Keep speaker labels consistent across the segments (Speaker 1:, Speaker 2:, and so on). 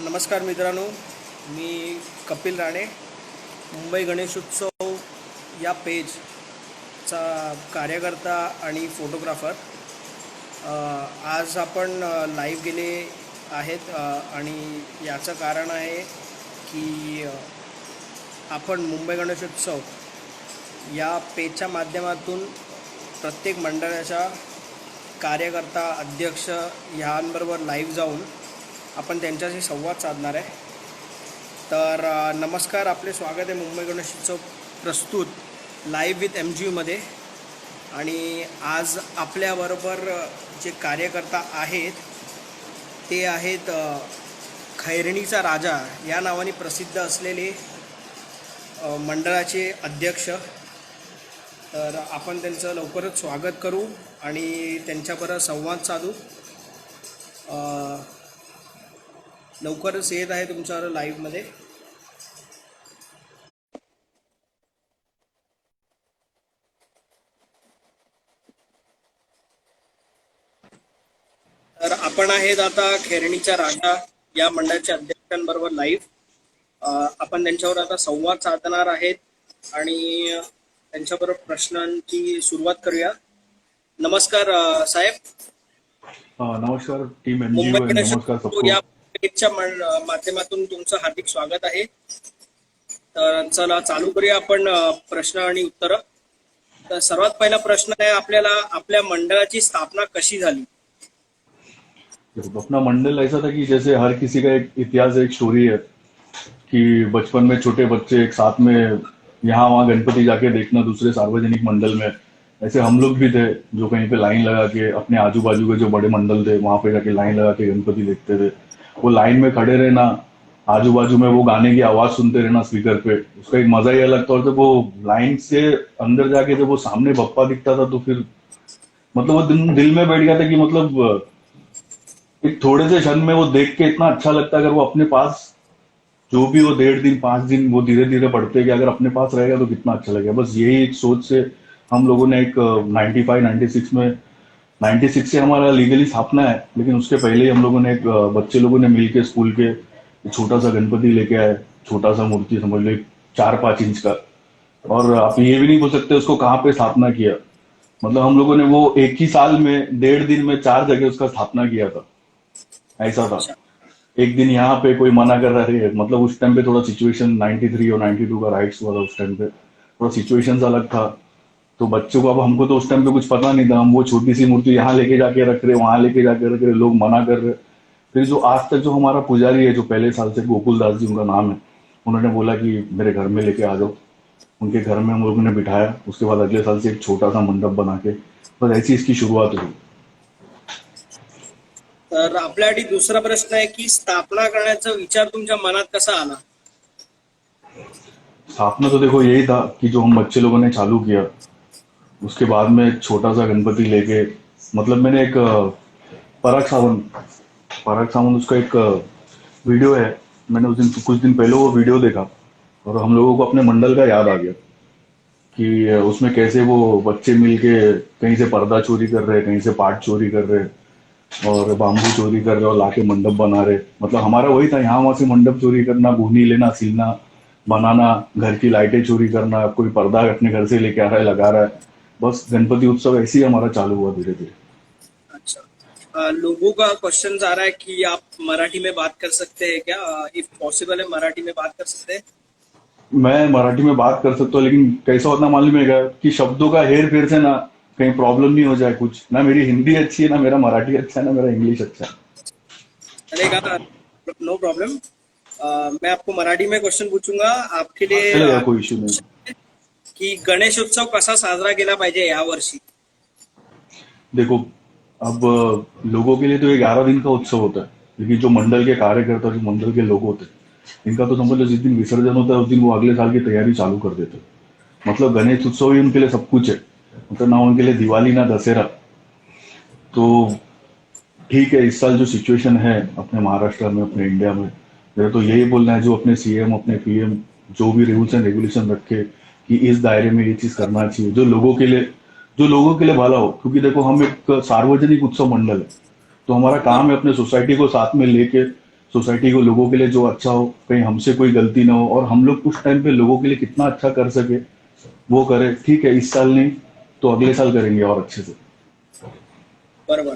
Speaker 1: नमस्कार मित्रांनो, मी कपिल राणे, मुंबई गणेशोत्सव या पेजचा कार्यकर्ता आणि फोटोग्राफर. आज आपण लाईव्ह गेले आहेत आणि याचं कारण आहे की आपण मुंबई गणेशोत्सव या पेजच्या माध्यमातून प्रत्येक मंडळाच्या कार्यकर्ता, अध्यक्ष ह्यांबरोबर लाईव्ह जाऊन आपण त्यांच्याशी संवाद साधणार आहे. तर नमस्कार, आपले स्वागत आहे मुंबई गणेशोत्सव प्रस्तुत लाईव्ह विथ MGUमध्ये. आणि आज आपल्याबरोबर जे कार्यकर्ता आहेत ते आहेत खैरणीचा राजा या नावाने प्रसिद्ध असलेले मंडळाचे अध्यक्ष. तर आपण त्यांचं लवकरच स्वागत करू आणि त्यांच्याबरोबर संवाद साधू. लवकरच येत आहे तुमच्यावर लाईव्हमध्ये. तर आपण आहेत आता खैरणीचा राजा या मंडळाच्या अध्यक्षांबरोबर लाईव्ह. आपण त्यांच्यावर आता संवाद साधणार आहेत आणि त्यांच्याबरोबर प्रश्नांची सुरुवात करूया. नमस्कार साहेब.
Speaker 2: नमस्कार टीम
Speaker 1: मुंबई
Speaker 2: MGU and नमस्कार
Speaker 1: गणेशोत्सव
Speaker 2: सबको.
Speaker 1: या पेजच्या माध्यमातून तुमचं हार्दिक स्वागत आहे. तर चला चालू करूया आपण प्रश्न आणि उत्तर. तर सर्वात पहिला प्रश्न आहे आपल्याला, आपल्या मंडळाची स्थापना कशी झाली?
Speaker 2: देखो, अपना मंडल ऐसा था कि जैसे हर किसी का एक इतिहास, एक स्टोरी है कि बचपन में छोटे बच्चे एक साथ में यहाँ वहाँ गणपति जाके देखना दूसरे सार्वजनिक मंडल में, ऐसे हम लोग भी थे जो कहीं पे लाइन लगा के अपने आजू बाजू के जो बड़े मंडल थे वहां पे जाके लाइन लगा के गणपति देखते थे. वो लाइन में खड़े रहना, आजू बाजू में वो गाने की आवाज सुनते रहना स्पीकर पे, उसका एक मजा ही अलग था. और जब वो लाइन से अंदर जाके जब वो सामने बप्पा दिखता था तो फिर मतलब वो दिल में बैठ गया था कि मतलब एक थोड़े से क्षण में वो देख के इतना अच्छा लगता. अगर वो अपने पास जो भी वो 1.5 दिन 5 दिन वो धीरे धीरे बढ़ते कि अगर अपने पास रहेगा तो कितना अच्छा लगेगा. बस यही एक सोच से हम लोगों ने एक 95-96 में 96 से हमारा लीगली स्थापना है, लेकिन उसके पहले ही हम लोगों ने एक बच्चे लोगों ने मिलके स्कूल के छोटा सा गणपति लेके आए, छोटा सा मूर्ति समझ लो 4-5 इंच का. और आप ये भी नहीं बोल सकते उसको कहाँ पे स्थापना किया. मतलब हम लोगों ने वो एक ही साल में 1.5 दिन में 4 जगह उसका स्थापना किया था. ऐसा था. एक दिन यहाँ पे कोई मना कर रहा है, मतलब उस टाइम पे थोड़ा सिचुएशन 93 और 92 का राइट्स हुआ था. उस टाइम पे थोड़ा सिचुएशन अलग था. तो बच्चों को, अब हमको तो उस टाइम पे कुछ पता नहीं था, हम वो छोटी सी मूर्ति यहाँ लेके जाके रख रहे, वहां लेके जाके रख रहे, लोग मना कर रहे. फिर जो आज तक जो हमारा पुजारी है, जो पहले साल से गोकुल दास जी उनका नाम है, उन्होंने बोला कि मेरे घर में लेके आ जाओ. उनके घर में हम लोगों ने बिठाया. उसके बाद अगले साल से एक छोटा सा मंडप बना के बस ऐसी इसकी शुरुआत हुई.
Speaker 1: तर आपल्यासाठी दुसरा प्रश्न आहे की स्थापना करण्याचा विचार तुमच्या मनात कसा आला?
Speaker 2: स्थापना तो देखो यही था कि जो हम बच्चे लोगों ने चालू किया, उसके बाद में एक छोटा सा गणपति लेके, मतलब मैंने एक पराग सावंत उसका एक वीडियो है, मैंने उस दिन कुछ दिन पहले वो वीडियो देखा और हम लोगों को अपने मंडल का याद आ गया कि उसमें कैसे वो बच्चे मिलके कहीं से पर्दा चोरी कर रहे, कहीं से पाट चोरी कर रहे और बाम्बू चोरी कर रहे और लाके मंडप बना रहे. मतलब हमारा वही था, यहाँ वहां से मंडप चोरी करना, घूनी लेना, सीलना, बनाना, घर की लाइटें चोरी करना, कोई पर्दा अपने घर से लेके आ रहा है, लगा रहा है. बस गणपति उत्सव ऐसे ही हमारा चालू हुआ धीरे धीरे.
Speaker 1: अच्छा, लोगों का क्वेश्चन आ रहा है कि आप मराठी में बात कर सकते हैं क्या? इफ पॉसिबल है मराठी में बात कर सकते हैं?
Speaker 2: मैं मराठी में बात कर सकता हूँ, लेकिन कैसा होता मालूम है क्या कि शब्दों का हेर फेर से ना कहीं प्रॉब्लम नहीं हो जाए कुछ. ना मेरी हिंदी अच्छी है, ना मेरा मराठी अच्छा है, ना मेरा इंग्लिश अच्छा है.
Speaker 1: चलेगा, नो प्रॉब्लम. मैं आपको मराठी में क्वेश्चन पूछूंगा आपके लिए.
Speaker 2: चलेगा, कोई इश्यू नहीं.
Speaker 1: की गणेशोत्सव कसा साजरा केला पाहिजे या वर्षी?
Speaker 2: देखो, अब लोगों के लिए तो ये 11 दिन का उत्सव होता है, लेकिन जो मंडल के कार्यकर्ता, जो मंडल के लोग होते हैं, इनका तो समझ लो जिस दिन विसर्जन होता है उस दिन वो अगले साल की तैयारी चालू कर देते हैं. मतलब गणेश उत्सव ही उनके लिए सब कुछ है. मतलब ना उनके लिए दिवाली ना दशहरा. तो ठीक है, इस साल जो सिचुएशन है अपने महाराष्ट्र में, अपने इंडिया में, मेरा तो यही बोलना है जो अपने CM, अपने PM जो भी रूल्स एंड रेगुलेशन रखे कि इस दायरे में ये चीज करना चाहिए जो लोगों के लिए भला हो. क्योंकि देखो, हम एक सार्वजनिक उत्सव मंडल है, तो हमारा काम है अपने सोसाइटी को साथ में लेके सोसाइटी को, लोगों के लिए जो अच्छा हो, कहीं हमसे कोई गलती ना हो, और हम लोग उस टाइम पे लोगों के लिए कितना अच्छा कर सके वो करें। ठीक है, इस साल नहीं तो अगले साल करेंगे और अच्छे से।
Speaker 1: बरोबर.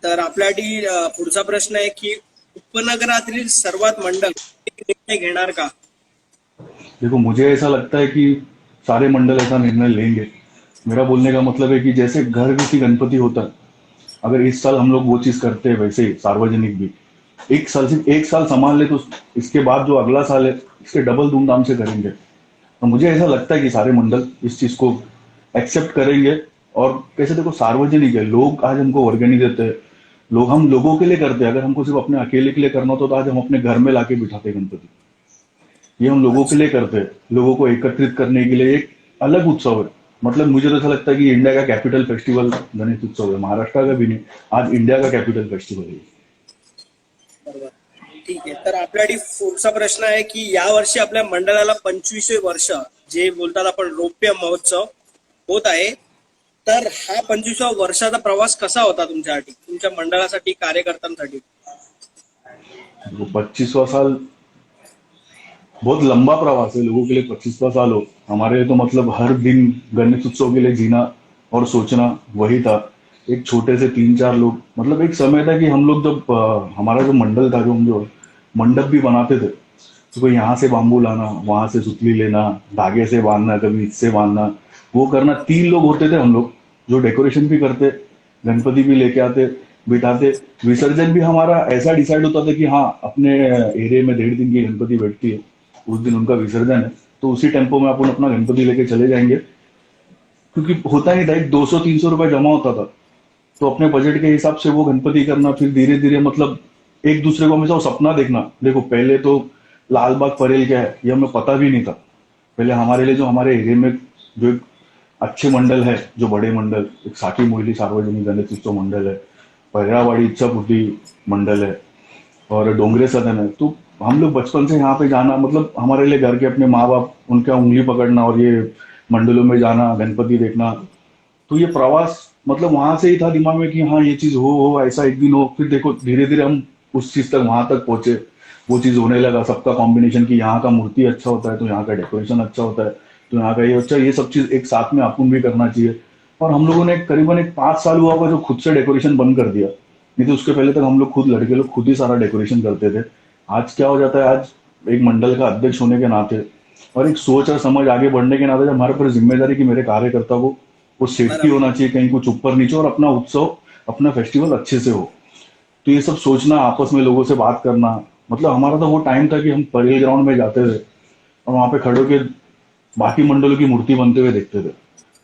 Speaker 1: तर आपल्यासाठी पुढचा प्रश्न आहे की उपनगरातील सर्वात मंडळ एक निर्णय घेणार का?
Speaker 2: देखो, मुझे ऐसा लगता है कि सारे मंडल ऐसा निर्णय लेंगे। मेरा बोलने का मतलब है कि जैसे घर किसी गणपति होता है, अगर इस साल हम लोग वो चीज करते हैं, वैसे ही सार्वजनिक भी एक साल, सिर्फ एक साल संभाल ले तो इसके बाद जो अगला साल है इसके डबल धूमधाम से करेंगे। तो मुझे ऐसा लगता है कि सारे मंडल इस चीज को एक्सेप्ट करेंगे। और कैसे, देखो सार्वजनिक है, लोग आज हमको वर्गणी देते हैं, लोग, हम लोगों के लिए करते हैं। अगर हमको सिर्फ अपने अकेले के लिए करना होता तो आज हम अपने घर में लाके बिठाते गणपति। ये हम लोगों के
Speaker 1: अच्छा.
Speaker 2: लिए करते हैं, लोगों को एकत्रित करने के लिए एक अलग उत्सव है। मतलब मुझे तो ऐसा लगता है कि इंडिया का कैपिटल फेस्टिवल गणेश उत्सव है, महाराष्ट्र का भी नहीं, आज इंडिया का कैपिटल फेस्टिवल है।
Speaker 1: बरोबर. ठीक आहे. तर आपल्यासाठी पुढचा प्रश्न आहे की यावर्षी आपल्या मंडळाला 25वे वर्ष, जे बोलतात आपण रौप्य महोत्सव, होत आहे. तर हा 25व्या वर्षाचा प्रवास कसा होता तुमच्यासाठी, तुमच्या मंडळासाठी, कार्यकर्त्यांसाठी?
Speaker 2: वो 25वां साल बहुत लंबा प्रवास है लोगों के लिए। 25वां साल हो, हमारे लिए तो मतलब हर दिन गणेश उत्सव के लिए जीना और सोचना वही था। एक छोटे से 3-4 लोग, मतलब एक समय था कि हम लोग जब हमारा जो मंडल था, जो हम जो मंडप भी बनाते थे, तो कोई यहाँ से बांबू लाना, वहां से सुतली लेना, धागे से बांधना, कभी इससे बांधना, वो करना। 3 लोग होते थे हम लोग जो डेकोरेशन भी करते, गणपति भी लेके आते, बिठाते। विसर्जन भी हमारा ऐसा डिसाइड होता था कि हाँ, अपने एरिया में 1.5 दिन की गणपति बैठती है, उस दिन उनका विसर्जन है, तो उसी टेम्पो में अपन अपना गणपति लेके चले जाएंगे। क्योंकि होता नहीं था, एक 200-300 रुपए जमा होता था, तो अपने बजट के हिसाब से वो गणपति करना। फिर धीरे धीरे मतलब एक दूसरे को हमेशा वो सपना देखना। देखो, पहले तो लाल बाग परेल क्या है ये हमें पता भी नहीं था। पहले हमारे लिए जो हमारे एरिया में जो एक अच्छे मंडल है, जो बड़े मंडल, एक साकी मोहिली सार्वजनिक गणेश उत्सव मंडल है, पैरावाड़ी इच्छापूर्ति मंडल है, और डोंगरे सदन है, तो हम लोग बचपन से यहाँ पे जाना, मतलब हमारे लिए घर के अपने माँ बाप उनका उंगली पकड़ना और ये मंडलों में जाना, गणपति देखना, तो ये प्रवास मतलब वहां से ही था दिमाग में कि हाँ ये चीज हो, ऐसा एक दिन हो। फिर देखो धीरे धीरे हम उस चीज तक, वहां तक पहुंचे, वो चीज होने लगा। सबका कॉम्बिनेशन कि यहाँ का मूर्ति अच्छा होता है तो यहाँ का डेकोरेशन अच्छा होता है, तो यहाँ का ये अच्छा, ये सब चीज एक साथ में अपन भी करना चाहिए। और हम लोगों ने करीबन एक 5 साल हुआ होगा जो खुद से डेकोरेशन बंद कर दिया। नहीं तो उसके पहले तक हम लोग खुद, लड़के लोग खुद ही सारा डेकोरेशन करते थे। आज क्या हो जाता है, आज एक मंडल का अध्यक्ष होने के नाते और एक सोच और समझ आगे बढ़ने के नाते, जब हमारे पर जिम्मेदारी कि मेरे कार्यकर्ता को वो सेफ्टी
Speaker 1: बरोबर.
Speaker 2: होना चाहिए, कहीं कुछ ऊपर नीचे, और अपना उत्सव, अपना फेस्टिवल अच्छे से हो, तो ये सब सोचना, आपस में लोगों से बात करना। मतलब हमारा तो वो टाइम था कि हम परेड ग्राउंड में जाते थे और वहां पे खड़े होके बाकी मंडलों की मूर्ति बनते हुए देखते थे।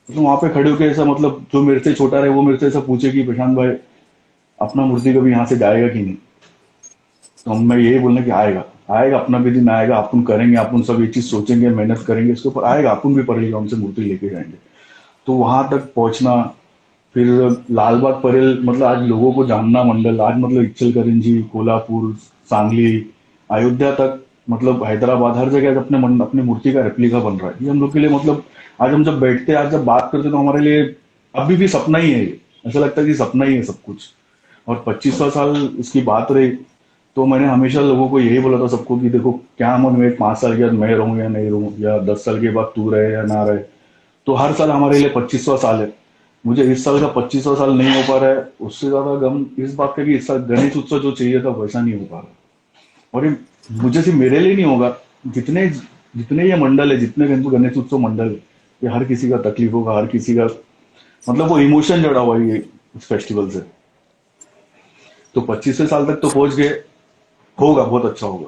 Speaker 2: तो वहां पे खड़े होके ऐसा, मतलब जो मेरे से छोटा रहे वो मेरे से ऐसा पूछे कि प्रशांत भाई, अपना मूर्ति कभी यहाँ से जाएगा कि नहीं, तो हम, मैं यही बोलना कि आएगा, आएगा, अपना भी दिन आएगा, अपन करेंगे, अपन सब ये चीज सोचेंगे, मेहनत करेंगे, इसके ऊपर आएगा, अपन भी परेड ग्राउंड से मूर्ति लेके जाएंगे। तो वहां तक पहुंचना, फिर लाल बाग परेल, मतलब आज लोगों को जानना मंडल, आज मतलब इचलकरंजी, कोल्हापुर, सांगली, अयोध्या तक, मतलब हैदराबाद, हर जगह अपने अपने मूर्ति का रेप्लिका बन रहा है। ये हम लोग के लिए, मतलब आज हम जब बैठते हैं, आज जब बात करते हैं, तो हमारे लिए अभी भी सपना ही है ये। ऐसा लगता है कि सपना ही है सब कुछ। और 25वां साल इसकी बात रही, तो मैंने हमेशा लोगों को यही बोला था सबको कि देखो, क्या मन में 5 साल के बाद मैं रहूं या नहीं रहूं, या 10 साल के बाद तू रहे या ना रहे, तो हर साल हमारे लिए 25वां साल है। मुझे इस साल का 25वां साल नहीं हो पा रहा है, उससे ज्यादा गम इस बात का कि इस साल गणेश उत्सव जो चाहिए था वैसा नहीं हो पा रहा। और ये मुझे सिर्फ मेरे लिए नहीं होगा, जितने जितने ये मंडल है, जितने गणेश उत्सव मंडल है, ये हर किसी का तकलीफ होगा, हर किसी का, मतलब वो इमोशन जुड़ा हुआ है ये इस फेस्टिवल से। तो 25वें साल तक तो पहुंच गए, होगा, बहुत अच्छा होगा।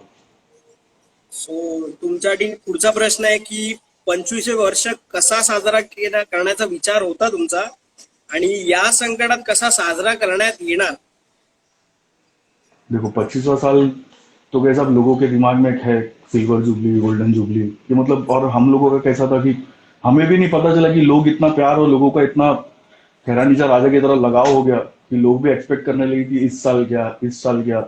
Speaker 1: सो तुमच्यासाठी पुढचा प्रश्न आहे की 25वे वर्ष कसा साजरा करण्याचा विचार होता तुमचा, आणि या संकटात कसा साजरा करण्यात येणार?
Speaker 2: देखो, 25वां साल तो कैसा अब लोगों के दिमाग में है, सिल्वर जुबली, गोल्डन जुबली, कि मतलब, और हम लोगों का कैसा था कि हमें भी नहीं पता चला कि लोग इतना प्यार और लोगों का इतना खैरानीचा राजा की तरह लगाव हो गया कि लोग भी एक्सपेक्ट करने लगे कि इस साल क्या, इस साल क्या।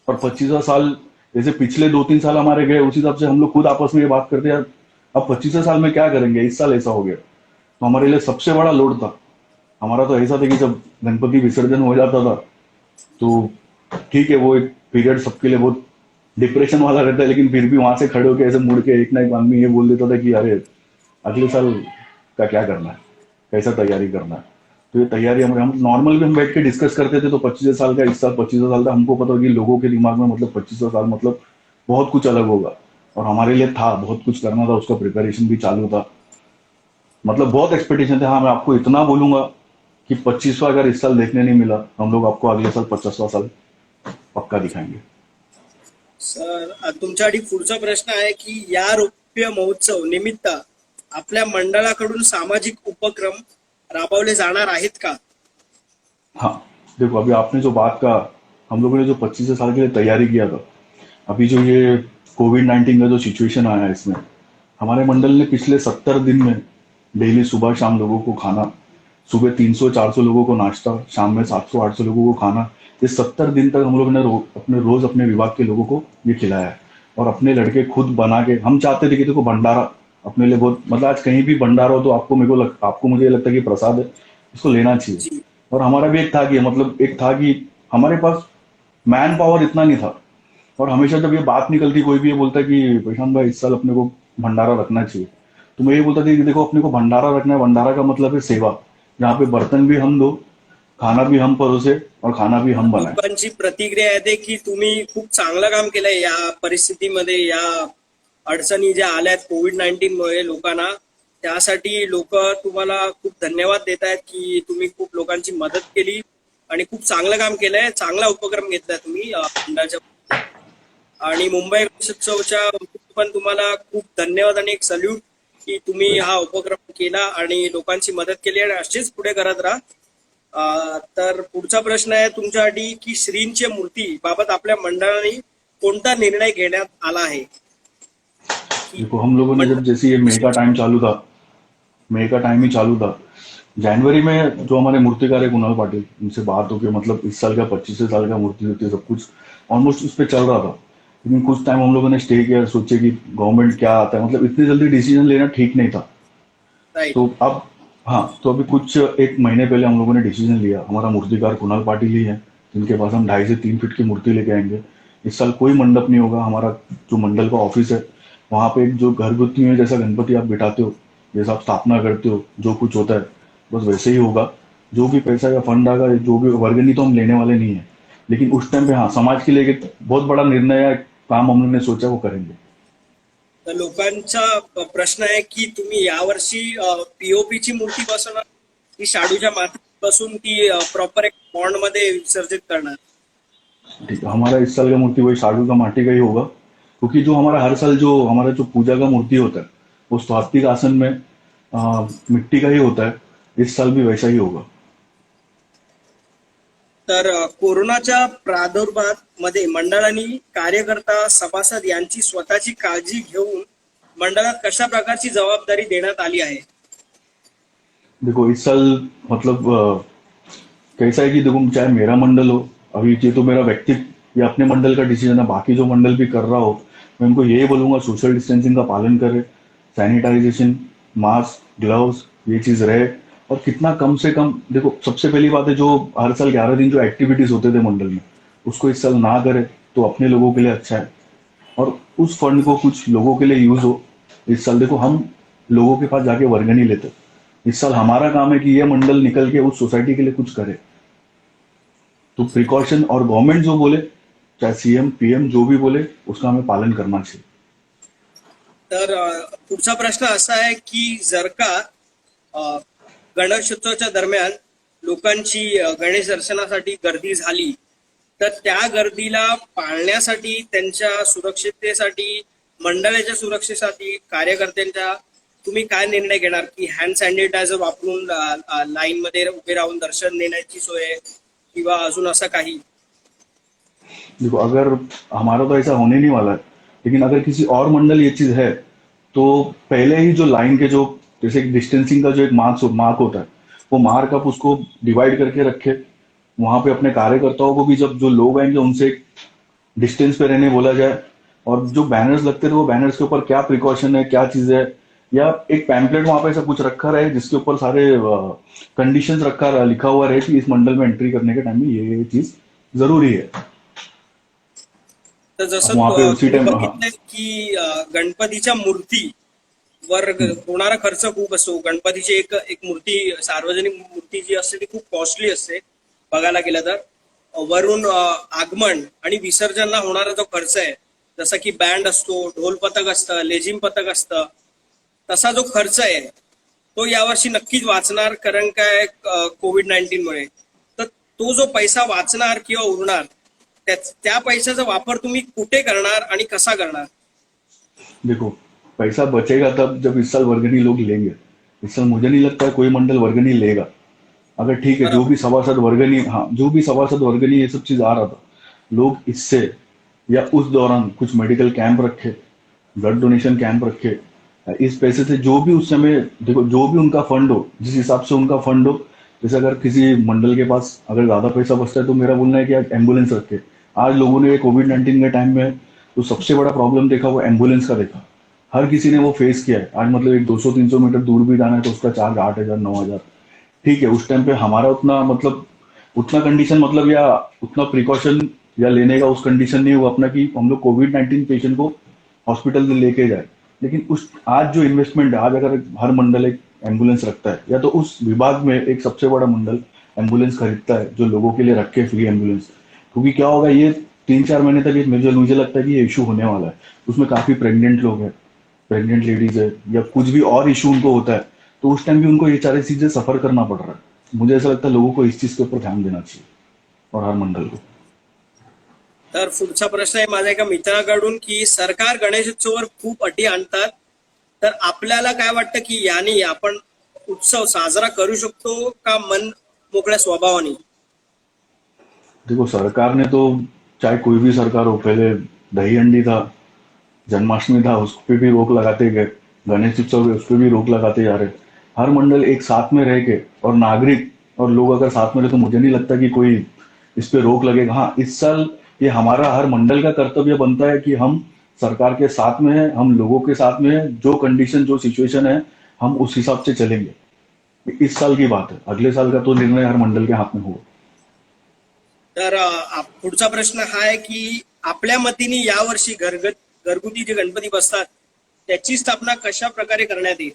Speaker 2: और 25वां साल, जैसे पिछले 2-3 साल हमारे गए, उस हिसाब से हम लोग खुद आपस में ये बात करते हैं, यार अब 25वें साल में क्या करेंगे, इस साल ऐसा हो गया। तो हमारे लिए सबसे बड़ा लोड था। हमारा तो ऐसा था कि जब गणपति विसर्जन हो जाता था, तो ठीक है वो एक पीरियड सबके लिए बहुत डिप्रेशन वाला रहता है, लेकिन फिर भी वहां से खड़े होकर ऐसे मुड़ के एक ना एक आदमी ये बोल देता था कि अरे अगले साल का क्या करना है, कैसा तैयारी करना है। तो ये तैयारी हम नॉर्मल भी हम बैठ के डिस्कस करते थे, तो 25 साल का इस साल 25 साल था, हमको पता होगा कि लोगों के दिमाग में मतलब 25 साल मतलब बहुत कुछ अलग होगा। और हमारे लिए था बहुत कुछ करना था, उसका प्रिपरेशन भी चालू था, मतलब बहुत एक्सपेक्टेशन थे। हाँ मैं आपको इतना बोलूंगा कि 25वां अगर इस साल देखने नहीं मिला, हम लोग आपको अगले साल 50वां साल पक्का दिखाएंगे।
Speaker 1: सर तुमच्यासाठी पुढचा प्रश्न आहे की या रौप्य महोत्सव निमित्त आपल्या मंडळाकडून सामाजिक उपक्रम राबवले जाणार आहेत का?
Speaker 2: हाँ देखो, अभी आपने जो बात कहा, हम लोगों ने जो 25 साल के लिए तैयारी किया था, अभी जो ये कोविड-19 का जो सिचुएशन आया है, इसमें हमारे मंडल ने पिछले 70 दिन में डेली सुबह शाम लोगों को खाना, सुबह 300-400 लोगों को नाश्ता, शाम में 700-800 लोगों को खाना, ये 70 दिन तक हम लोगों ने रोज अपने विभाग के लोगों को ये खिलाया है। और अपने लड़के खुद बना के, हम चाहते थे कि देखो भंडारा अपने लिए बहुत, मतलब आज कहीं भी भंडारा हो तो आपको मुझे ये लगता है कि प्रसाद है, इसको लेना चाहिए।
Speaker 1: जी
Speaker 2: और हमारा भी एक था कि मतलब एक था कि हमारे पास मैन पावर इतना नहीं था। और हमेशा जब ये बात निकलती, कोई भी ये बोलता है कि प्रशांत भाई इस साल अपने को भंडारा रखना चाहिए, तो मैं ये बोलता था कि देखो अपने को भंडारा रखना है, भंडारा का मतलब है सेवा, जहाँ पे बर्तन भी हम दो, खाना भी हम परोसे और खाना भी हम बनाए।
Speaker 1: लोकांची प्रतिक्रिया येते की तुम्ही खूप चांगलं काम केलंय या परिस्थितीमध्ये, या अडचणी ज्या आल्यात कोविड-19 मुळे लोकांना, त्यासाठी लोक तुम्हाला खूप धन्यवाद देत आहेत की तुम्ही खूप लोकांची मदत केली आणि खूप चांगलं काम केलंय, चांगला उपक्रम घेतलाय तुम्ही मंडळाच्या. आणि मुंबई गणेशोत्सवच्या पण तुम्हाला खूप धन्यवाद आणि एक सल्यूट की तुम्ही हा उपक्रम केला आणि लोकांची मदत केली आणि अशीच पुढे करत राहा. तर पुढचा प्रश्न आहे तुमच्यासाठी की श्रींच्या मूर्ती बाबत आपल्या मंडळाने कोणता निर्णय घेण्यात आला आहे की
Speaker 2: देखो हम लोगों ने जब जैसे ये मई का टाइम चालू था, मई का टाइम ही चालू था, जनवरी में जो हमारे मूर्तिकार है कुणाल पाटिल, उनसे बात होकर मतलब इस साल का 25 साल का मूर्ति होती है, सब कुछ ऑलमोस्ट उस पर चल रहा था। लेकिन कुछ टाइम हम लोगों ने स्टे किया, सोचे कि गवर्नमेंट क्या आता है, मतलब इतनी जल्दी डिसीजन लेना ठीक नहीं था।
Speaker 1: राईट.
Speaker 2: तो अब हाँ, तो अभी कुछ एक महीने पहले हम लोगों ने डिसीजन लिया, हमारा मूर्तिकार कुणाल पाटिल ही है, जिनके पास हम 2.5 से 3 फीट की मूर्ति लेके आएंगे। इस साल कोई मंडप नहीं होगा, हमारा जो मंडल का ऑफिस है वहां पे एक जो घरगुती में जैसा गणपति आप बिठाते हो, जैसा आप स्थापना करते हो, जो कुछ होता है बस वैसे ही होगा। जो भी पैसा या फंड आएगा, जो भी वर्गनी, तो हम लेने वाले नहीं है। लेकिन उस टाइम पे हाँ, समाज के लिए एक बहुत बड़ा निर्णय या काम हम लोग ने सोचा वो करेंगे।
Speaker 1: तर लोकांचा प्रश्न आहे की तुम्ही यावर्षी पीओपी ची मूर्ती बसवणार की शाडूच्या मातीत बसून ती प्रॉपर एक पॉन्ड मध्ये विसर्जित करणार?
Speaker 2: ठीक है, हमारा इस साल का मूर्ति वही साडू का माटी का ही होगा, क्योंकि जो हमारा हर साल जो हमारा जो पूजा का मूर्ति होता है वो स्वास्तिक आसन में मिट्टी का ही होता है, इस साल भी वैसा ही होगा।
Speaker 1: तर कोरोनाच्या प्रादुर्भावामध्ये मंडळाने कार्यकर्ता सभासद यांची स्वतःची काळजी घेऊन मंडळात कशा प्रकारची जबाबदारी देण्यात आली आहे?
Speaker 2: देखो इस साल मतलब कैसा है कि देखो चाहे मेरा मंडल हो, अभी ये तो मेरा व्यक्तिगत या अपने मंडल का डिसीजन है, बाकी जो मंडल भी कर रहा हो मैं उनको यही बोलूंगा सोशल डिस्टेंसिंग का पालन करें, सैनिटाइजेशन, मास्क, ग्लव्स, ये चीज रहे। और कितना कम से कम, देखो सबसे पहली बात है जो हर साल 11 दिन जो एक्टिविटीज होते थे मंडल में, उसको इस साल ना करे तो अपने लोगों के लिए अच्छा है। और उस फंड को कुछ लोगों के लिए यूज हो। इस साल देखो हम लोगों के पास जाके वर्गनी लेते, इस साल हमारा काम है कि ये मंडल निकल के उस सोसाइटी के लिए कुछ करे। तो प्रिकॉशन और गवर्नमेंट जो बोले, चाहे सीएम पीएम जो भी बोले, उसका हमें पालन करना चाहिए।
Speaker 1: तर पुढचा प्रश्न असा आहे की जर का अ, गणेशोत्सवाच्या दरम्यान लोकांची गणेश दर्शनासाठी गर्दी झाली तर त्या गर्दीला पाळण्यासाठी, त्यांच्या सुरक्षिततेसाठी, मंडळाच्या सुरक्षेसाठी, कार्यकर्त्यांच्या तुम्ही काय निर्णय घेणार की हँड सॅनिटायझर वापरून लाईन मध्ये उभे राहून दर्शन देण्याची सोय किंवा अजून असं काही?
Speaker 2: देखो अगर हमारा तो ऐसा होने नहीं वाला है, लेकिन अगर किसी और मंडल ये चीज है तो पहले ही जो लाइन के जो जैसे डिस्टेंसिंग का जो एक मार्क होता है, वो मार्क आप उसको डिवाइड करके रखे। वहां पे अपने कार्यकर्ताओं को भी जब जो लोग आएंगे उनसे एक डिस्टेंस पे रहने बोला जाए। और जो बैनर्स लगते थे वो बैनर्स के ऊपर क्या प्रिकॉशन है, क्या चीज है, या एक पैम्पलेट वहां पे ऐसा कुछ रखा रहे जिसके ऊपर सारे कंडीशंस लिखा हुआ रहे कि इस मंडल में एंट्री करने के टाइम में ये चीज जरूरी है।
Speaker 1: तर जसं
Speaker 2: वहां पे उसी
Speaker 1: तुम्ही
Speaker 2: टाइम, हाँ
Speaker 1: बघितलंय की गणपतीच्या मूर्तीवर होणारा खर्च खूप असतो. गणपतीची एक एक मूर्ती, सार्वजनिक मूर्ती जी असते ती खूप कॉस्टली असते बघायला गेलं तर. वरून आगमन आणि विसर्जनला होणारा जो खर्च आहे, जसा की बँड असतो, ढोल पथक असतं, लेझिम पथक असतं, तसा जो खर्च आहे तो यावर्षी नक्कीच वाचणार. कारण काय, कोविड-19 मुळे. तर तो जो पैसा वाचणार किंवा उरणार, त्या पैशाचा वापर तुम्ही कुठे करणार आणि कसा करणार?
Speaker 2: देखो, पैसा बचेगा तब जब इस साल वर्गनी लोग लेंगे। इस साल मुझे नहीं लगता है कोई मंडल वर्गनी लेगा। अगर ठीक है, जो
Speaker 1: बरोबर.
Speaker 2: भी सभासद वर्गनी, हाँ जो भी सभासद वर्गनी ये सब चीज आ रहा था, लोग इससे या उस दौरान कुछ मेडिकल कैंप रखे, ब्लड डोनेशन कैंप रखे, इस पैसे से जो भी उस समय, देखो जो भी उनका फंड हो, जिस हिसाब से उनका फंड हो। जैसे अगर किसी मंडल के पास अगर ज्यादा पैसा बचता है तो मेरा बोलना है कि आप एम्बुलेंस रखे। आज लोगों ने कोविड-19 के टाइम में तो सबसे बड़ा प्रॉब्लम देखा वो एम्बुलेंस का देखा। हर किसी ने वो फेस किया है। आज मतलब एक 200-300 मीटर दूर भी जाना है तो उसका चार्ज 8,000 9,000। ठीक है, उस टाइम पे हमारा उतना मतलब उतना कंडीशन मतलब या उतना प्रिकॉशन या लेने का उस कंडीशन नहीं हुआ अपना कि हम लोग कोविड-19 पेशेंट को हॉस्पिटल में लेके जाए। लेकिन उस आज जो इन्वेस्टमेंट है, आज अगर हर मंडल एक एम्बुलेंस रखता है या तो उस विभाग में एक सबसे बड़ा मंडल एम्बुलेंस खरीदता है जो लोगों के लिए रखे फ्री एम्बुलेंस। क्योंकि क्या होगा, ये 3-4 महीने तक मुझे लगता है कि ये इशू होने वाला है। उसमें काफी प्रेग्नेंट लोग हैं, प्रेग्नेंट लेडीज है या कुछ भी और इशू उनको होता है, तो उस टाइम भी उनको ये सारी चीजें सफर करना पड़ रहा है। मुझे ऐसा लगता है लोगों को इस चीज के ऊपर ध्यान देना चाहिए और हर मंडल को।
Speaker 1: तर पुढचा प्रश्न आहे माझ्या एका मित्राकडून की सरकार गणेशोत्सवावर खूप अटी आणतात. तर आपल्याला काय वाटतं की याने आपण उत्सव साजरा करू शकतो का मन मोकळ्या स्वभावाने?
Speaker 2: देखो, सरकार ने तो, चाहे कोई भी सरकार हो, पहले दही हंडी था, जन्माष्टमी था, उस पे भी रोक लगाते गए, गणेश उत्सव है उस पे भी रोक लगाते जा रहे। हर मंडल एक साथ में रह के और नागरिक और लोग अगर साथ में रहे तो मुझे नहीं लगता कि कोई इस पे रोक लगेगा। हाँ, इस साल ये हमारा हर मंडल का कर्तव्य बनता है कि हम सरकार के साथ में है, हम लोगों के साथ में है, जो कंडीशन जो सिचुएशन है हम उस हिसाब से चलेंगे। ये इस साल की बात है, अगले साल का तो निर्णय हर मंडल के हाथ में होगा।
Speaker 1: तर पुढचा प्रश्न हा आहे की आपल्या मतीने यावर्षी घरगुती जे गणपती बसतात त्याची स्थापना कशा प्रकारे करण्यात येईल?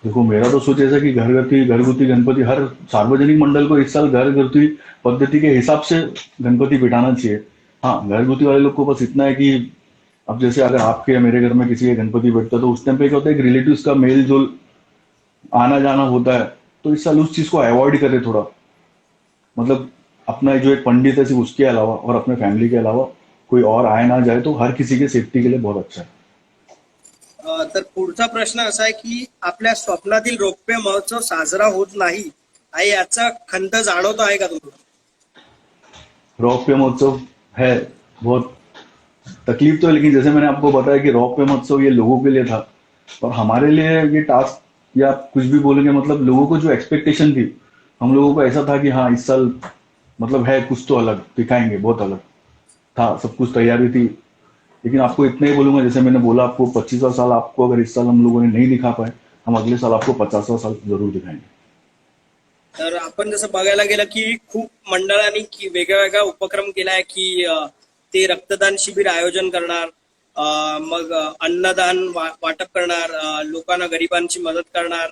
Speaker 2: देखो, मेरा तो सोच ऐसा कि घरगुती घरगुती गणपति हर सार्वजनिक मंडल को इस साल घरगुती पद्धति के हिसाब से गणपति बिठाना चाहिए। हाँ, घरगुती वाले लोग को बस इतना है कि अब जैसे अगर आपके या मेरे घर में किसी के गणपति बैठता है तो उस टाइम पे क्या होता है, एक रिलेटिव्स का मेल जोल आना जाना होता है। तो इस साल उस चीज को अवॉइड करे थोड़ा। मतलब अपना जो एक पंडित है सिर्फ उसके अलावा और अपने फैमिली के अलावा कोई और आए ना जाए तो हर किसी के सेफ्टी के लिए बहुत अच्छा है।
Speaker 1: तर पुढचा प्रश्न असा आहे की आपल्या स्वप्नातील रौप्य महोत्सव साजरा होत नाही आहे, याचा खंत जाणवतो आहे का तुम्हाला?
Speaker 2: रौप्य महोत्सव है, बहुत तकलीफ तो है, लेकिन जैसे मैंने आपको बताया कि रॉक पे महोत्सव ये लोगों के लिए था और हमारे लिए ये टास्क या कुछ भी बोलेंगे, मतलब लोगों को जो एक्सपेक्टेशन थी, हम लोगों को ऐसा था कि हाँ इस साल मतलब है कुछ तो अलग दिखाएंगे, बहुत अलग था, सब कुछ तैयारी थी। लेकिन आपको इतना ही बोलूंगा, जैसे मैंने बोला आपको 25वां साल आपको अगर इस साल हम लोगों ने नहीं दिखा पाए, हम अगले साल आपको 50वां साल जरूर दिखाएंगे।
Speaker 1: तर आपण जसं बघायला गेलं की खूप मंडळांनी की वेगळ्या वेगळ्या उपक्रम केलाय की ते रक्तदान शिबिर आयोजन करणार, मग अन्नदान वाटप करणार, लोकांना गरिबांची मदत करणार,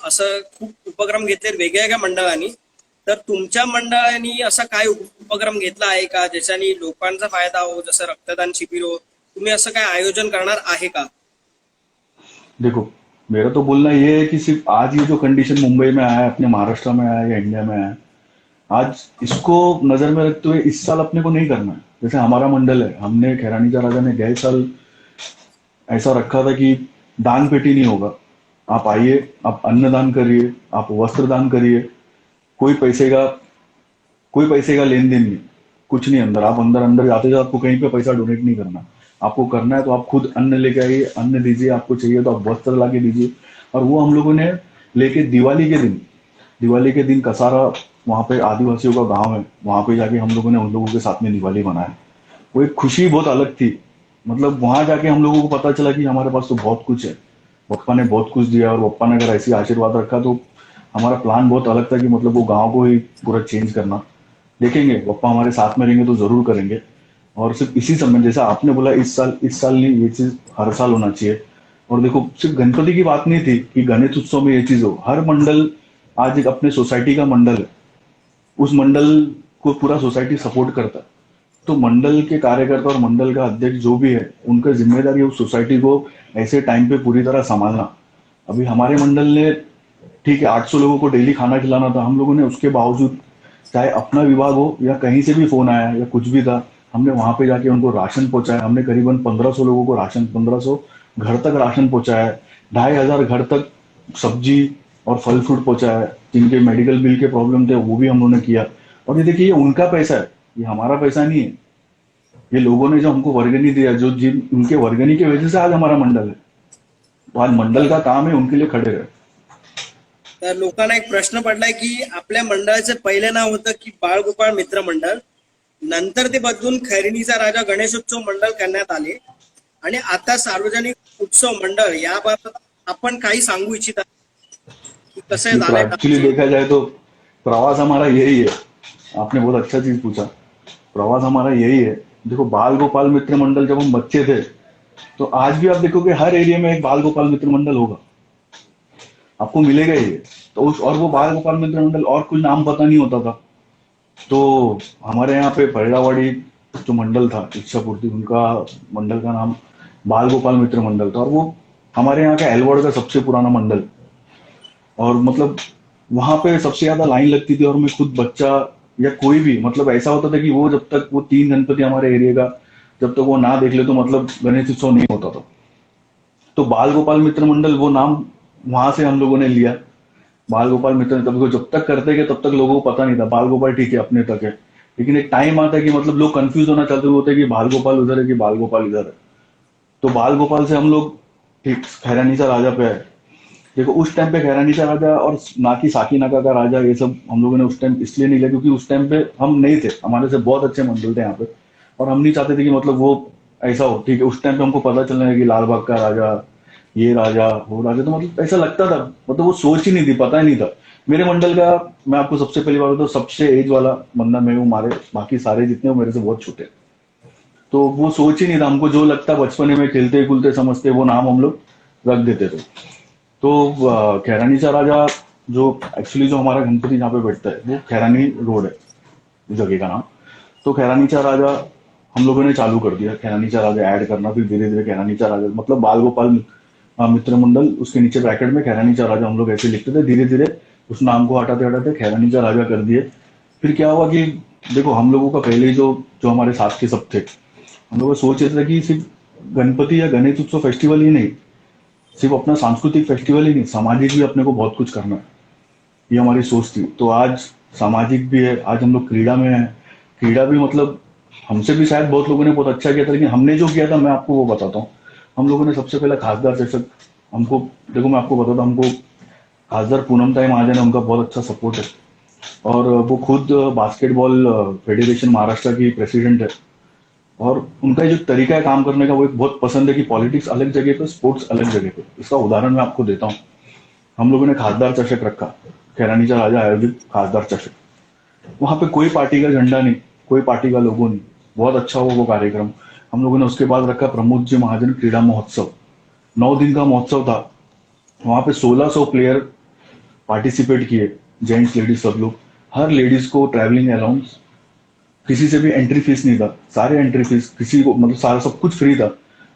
Speaker 1: असं खूप उपक्रम घेतले वेगळ्या वेगळ्या मंडळांनी. तर तुमच्या मंडळाने असा काय उपक्रम घेतला आहे का ज्याच्याने लोकांचा फायदा हो, जसं रक्तदान शिबिर हो? तुम्ही असं काय आयोजन करणार आहे का?
Speaker 2: देखो, मेरा तो बोलना ये है कि सिर्फ आज ये जो कंडीशन मुंबई में आया है, अपने महाराष्ट्र में आया है या इंडिया में आया है, आज इसको नजर में रखते हुए इस साल अपने को नहीं करना है। जैसे हमारा मंडल है, हमने खैरानीचा राजा ने गए साल ऐसा रखा था कि दान पेटी नहीं होगा, आप आइए, आप अन्नदान करिए, आप वस्त्र दान करिए, कोई पैसे का कोई पैसे का लेन देन नहीं, कुछ नहीं। अंदर आप अंदर अंदर जाते जाते आपको कहीं पे पैसा डोनेट नहीं करना। आपको करना है तो आप खुद अन्न लेके आइए, अन्न दीजिए, आपको चाहिए तो आप वस्त्र ला के दीजिए। और वो हम लोगों ने लेके दिवाली के दिन कसारा, वहां पे आदिवासियों का गांव है, वहां पे जाके हम लोगों ने उन लोगों के साथ में दिवाली मनाया। वो एक खुशी बहुत अलग थी। मतलब वहां जाके हम लोगों को पता चला कि हमारे पास तो बहुत कुछ है, पप्पा ने बहुत कुछ दिया, और पप्पा ने अगर ऐसी आशीर्वाद रखा तो हमारा प्लान बहुत अलग था कि मतलब वो गांव को ही पूरा चेंज करना। देखेंगे, पप्पा हमारे साथ में रहेंगे तो जरूर करेंगे। और सिर्फ इसी समय जैसा आपने बोला इस साल नहीं, ये चीज हर साल होना चाहिए। और देखो सिर्फ गणपति की बात नहीं थी कि गणेश उत्सव में ये चीज हो, हर मंडल आज एक अपने सोसाइटी का मंडल है, उस मंडल को पूरा सोसाइटी सपोर्ट करता है। तो मंडल के कार्यकर्ता और मंडल का अध्यक्ष जो भी है, उनका जिम्मेदारी है उस सोसाइटी को ऐसे टाइम पे पूरी तरह संभालना। अभी हमारे मंडल ने ठीक है 800 लोगों को डेली खाना खिलाना था, हम लोगों ने उसके बावजूद चाहे अपना विभाग हो या कहीं से भी फोन आया या कुछ भी था, हमने वहां पे जाके उनको राशन पहुंचाया। हमने करीबन 1500 लोगों को राशन, 1500 घर तक राशन पहुंचाया है, 2500 घर तक सब्जी और फल फ्रूट पहुंचाया है। जिनके मेडिकल बिल के प्रॉब्लम थे वो भी हम लोगों ने किया। और ये देखिए ये उनका पैसा है, ये हमारा पैसा नहीं है। ये लोगों ने जो हमको वर्गनी दिया, जो जिन उनके वर्गनी की वजह से आज हमारा मंडल है, तो आज मंडल का काम है उनके लिए खड़े रहे।
Speaker 1: तर लोकांना एक प्रश्न पडलाय की आपल्या मंडळाचं पहिले नाव होतं की बाळगोपाळ मित्र मंडळ, नंतर ते बदलून खैरनीचा राजा गणेशोत्सव मंडळ करण्यात आले आणि आता सार्वजनिक उत्सव मंडळ याबाबत आपण काही सांगू इच्छिता की कसं
Speaker 2: तो
Speaker 1: झालंय का?
Speaker 2: एक्चुअली देखा जाए तो प्रवास हमारा यही है। आपने बहुत अच्छा चीज पूछा, प्रवास हमारा यही है। देखो बाल गोपाल मित्र मंडल जब हम बच्चे थे, तो आज भी आप देखोगे हर एरिया में एक बाल गोपाल मित्र मंडल होगा, आपको मिलेगा ही ये। तो उस और वो बाल गोपाल मित्र मंडल और कुछ नाम पता नहीं होता था। तो हमारे यहाँ पे परेड़ावाड़ी जो मंडल था इच्छापूर्ति, उनका मंडल का नाम बाल गोपाल मित्र मंडल था, और वो हमारे यहाँ का एलवर्ड का सबसे पुराना मंडल। और मतलब वहां पे सबसे ज्यादा लाइन लगती थी, और मैं खुद बच्चा या कोई भी मतलब ऐसा होता था कि वो जब तक वो 3 गणपति हमारे एरिया का जब तक वो ना देख ले तो मतलब गणेश उत्सव नहीं होता था। तो बाल गोपाल मित्र मंडल वो नाम वहां से हम लोगों ने लिया। बाल गोपाल मित्र तब जब तक करते गए तब तक लोगों को पता नहीं था, बाल गोपाल ठीक है अपने तक है, लेकिन एक टाइम आता है कि मतलब लोग कंफ्यूज होना चाहते होते हैं कि बाल गोपाल उधर है कि बाल गोपाल इधर है। तो बाल गोपाल से हम लोग ठीक खैरानीचा राजा पे आए। देखो उस टाइम पे खैरानीचा राजा और ना कि साकीनाका का राजा, ये सब हम लोगों ने उस टाइम इसलिए नहीं लिया क्योंकि उस टाइम पे हम नहीं थे, हमारे से बहुत अच्छे मंडल थे यहाँ पे, और हम नहीं चाहते थे कि मतलब वो ऐसा हो। ठीक है उस टाइम पे हमको पता चलने लगा कि लाल बाग का राजा, ये राजा वो राजा, तो मतलब ऐसा लगता था, मतलब वो सोच ही नहीं थी, पता ही नहीं था। मेरे मंडल का मैं आपको सबसे पहली बात बताऊं, सबसे एज वाला बंदा मैं हूँ, हमारे बाकी सारे जितने हो मेरे से बहुत छोटे। तो वो सोच ही नहीं था, हमको जो लगता बचपन में खेलते कूदते समझते वो नाम हम लोग रख देते थे। तो खैरानीचा राजा जो एक्चुअली जो हमारा गणपति जहाँ पे बैठता है वो खैरानी रोड है उस जगह का नाम। तो खैरानीचा राजा हम लोगों ने चालू कर दिया, खैरानीचा राजा ऐड करना, फिर धीरे धीरे खैरानीचा राजा मतलब बाल गोपाल मित्र मंडल, उसके नीचे ब्रैकेट में खैरानीचा राजा हम लोग ऐसे लिखते थे। धीरे धीरे उस नाम को हटाते हटाते खैरानीचा राजा कर दिए। फिर क्या हुआ कि देखो हम लोगों का पहले जो जो हमारे साथ के सब थे, हम लोग सोच रहे थे कि सिर्फ गणपति या गणेश उत्सव फेस्टिवल ही नहीं, सिर्फ अपना सांस्कृतिक फेस्टिवल ही नहीं, सामाजिक भी अपने को बहुत कुछ करना है, ये हमारी सोच थी। तो आज सामाजिक भी है, आज हम लोग क्रीड़ा में है। क्रीड़ा भी मतलब हमसे भी शायद बहुत लोगों ने बहुत अच्छा किया था, लेकिन हमने जो किया था मैं आपको वो बताता हूँ। हम लोगों ने सबसे पहले खासदार चषक, हमको देखो मैं आपको बताता हूँ, हमको खासदार पूनमताई महाजन है, उनका बहुत अच्छा सपोर्ट है। और वो खुद बास्केटबॉल फेडरेशन महाराष्ट्र की प्रेसिडेंट है, और उनका जो तरीका है काम करने का वो एक बहुत पसंद है कि पॉलिटिक्स अलग जगह पे, स्पोर्ट्स अलग जगह पे। इसका उदाहरण मैं आपको देता हूँ। हम लोगों ने खासदार चषक रखा, खैरानीचा राजा आयोजित खासदार चषक। वहां पे कोई पार्टी का झंडा नहीं, कोई पार्टी का लोगो नहीं, बहुत अच्छा हो वो कार्यक्रम। हम लोगों ने उसके बाद रखा प्रमोद जी महाजन क्रीड़ा महोत्सव, 9 दिन का महोत्सव था। वहां पे 1600 प्लेयर पार्टिसिपेट किए, जेंट्स लेडीज सब लोग। हर लेडीज को ट्रैवलिंग अलाउंस, किसी से भी एंट्री फीस नहीं था, सारे एंट्री फीस किसी को मतलब सारा सब कुछ फ्री था।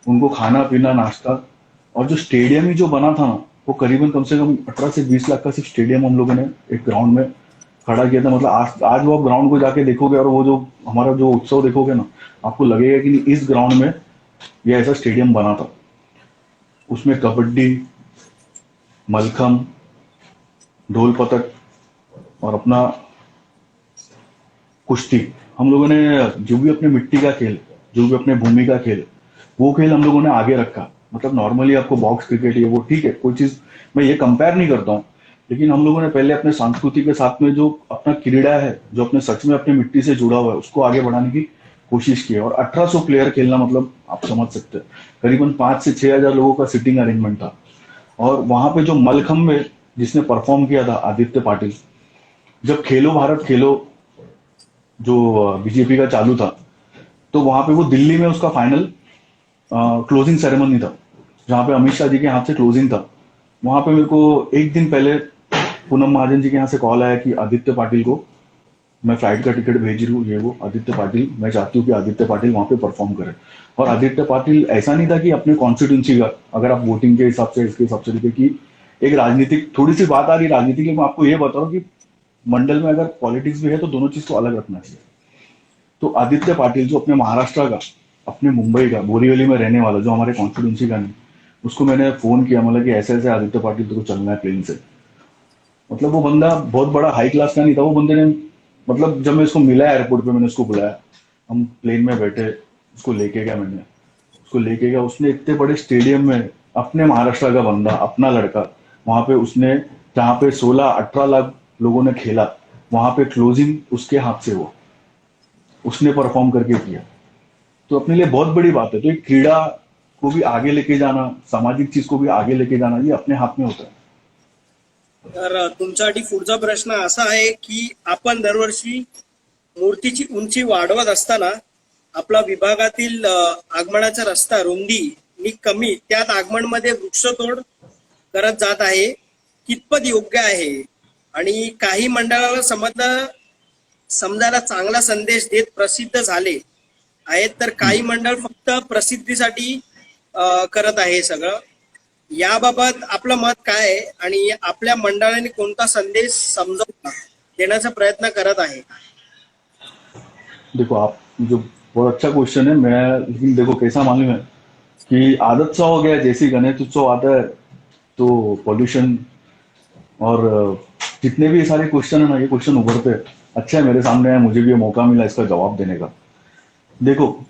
Speaker 2: उनको खाना पीना नाश्ता। और जो स्टेडियम ही जो बना था ना, वो करीबन कम से कम 18 से 20 लाख का सिर्फ स्टेडियम हम लोगों ने एक ग्राउंड में खड़ा किया था। मतलब आज वो आप ग्राउंड को जाके देखोगे और वो जो हमारा जो उत्सव देखोगे ना, आपको लगेगा कि नहीं, इस ग्राउंड में ये ऐसा स्टेडियम बना था। उसमें कबड्डी, मलखम, ढोल पतक और अपना कुश्ती, हम लोगों ने जो भी अपने मिट्टी का खेल, जो भी अपने भूमि का खेल, वो खेल हम लोगों ने आगे रखा। मतलब नॉर्मली आपको बॉक्स क्रिकेट ये वो ठीक है, कोई चीज मैं ये कंपेयर नहीं करता हूँ, लेकिन हम लोगों ने पहले अपने संस्कृति के साथ में जो अपना क्रीड़ा है, जो अपने सच में अपने मिट्टी से जुड़ा हुआ है, उसको आगे बढ़ाने की कोशिश की है। और 1800 प्लेयर खेलना मतलब आप समझ सकते हैं, करीबन 5 से 6 हजार लोगों का सिटिंग अरेंजमेंट था। और वहां पे जो मलखम्ब में जिसने परफॉर्म किया था आदित्य पाटिल, जब खेलो भारत खेलो जो बीजेपी का चालू था, तो वहां पे वो दिल्ली में उसका फाइनल क्लोजिंग सेरेमनी था, जहाँ पे अमित शाह जी के हाथ से क्लोजिंग था। वहां पे मेरे को एक दिन पहले पूनम महाजन जी के यहाँ से कॉल आया कि आदित्य पाटिल को मैं फ्लाइट का टिकट भेज रही हूँ, ये वो आदित्य पाटिल, मैं चाहती हूँ कि आदित्य पाटिल वहां पे परफॉर्म करे। और आदित्य पाटिल ऐसा नहीं था कि अपने कॉन्स्टिट्यूंसी का, अगर आप वोटिंग के हिसाब से इसके हिसाब से देखें कि एक राजनीतिक थोड़ी सी बात आ रही राजनीति की, मैं आपको ये बता रहा हूँ कि मंडल में अगर पॉलिटिक्स भी है तो दोनों चीज को अलग रखना चाहिए। तो आदित्य पाटिल जो अपने महाराष्ट्र का, अपने मुंबई का, बोरीवली में रहने वाला, जो हमारे कॉन्स्टिट्यूंसी का नहीं, उसको मैंने फोन किया, मतलब कि ऐसे ऐसे आदित्य पाटिल तेरे को चलना है प्लेन से। मतलब वो बंदा बहुत बड़ा हाई क्लास का नहीं था, वो बंदे ने, मतलब जब मैं इसको मिला एयरपोर्ट पे, मैंने उसको बुलाया, हम प्लेन में बैठे, उसको लेके गया, मैंने उसको लेके गया, उसने इतने बड़े स्टेडियम में, अपने महाराष्ट्र का बंदा, अपना लड़का, वहां पे उसने, जहाँ पे 16-18 लाख लोगों ने खेला, वहां पे क्लोजिंग उसके हाथ से हुआ, उसने परफॉर्म करके किया। तो अपने लिए बहुत बड़ी बात है। तो एक क्रीडा को भी आगे लेके जाना, सामाजिक चीज को भी आगे लेके जाना, ये अपने हाथ में होता है।
Speaker 1: तर तुमच्यासाठी पुढचा प्रश्न असा आहे की आपण दरवर्षी मूर्तीची उंची वाढवत असताना आपला विभागातील आगमनाचा रस्ता रुंदी नि कमी, त्यात आगमनमध्ये वृक्षतोड करत जात आहे, कितपत योग्य आहे? आणि काही मंडळाला समजायला चांगला संदेश देत प्रसिद्ध झाले आहेत, तर काही मंडळ फक्त प्रसिद्धीसाठी करत आहे सगळं. याबाबत आपलं मत काय आहे आणि आपल्या मंडळाने कोणता संदेश समजावून देण्याचा प्रयत्न करत आहे?
Speaker 2: देखो आप जो, बहुत अच्छा क्वेश्चन है। मैं, लेकिन देखो कैसा मालूम है कि आदत सा हो गया है, जैसे ही गणेश उत्सव आता है तो पॉल्यूशन और जितने भी ये सारे क्वेश्चन है ना, ये क्वेश्चन उभरते हैं। अच्छा है मेरे सामने है, मुझे भी ये मौका मिला इसका जवाब देने का। देखो,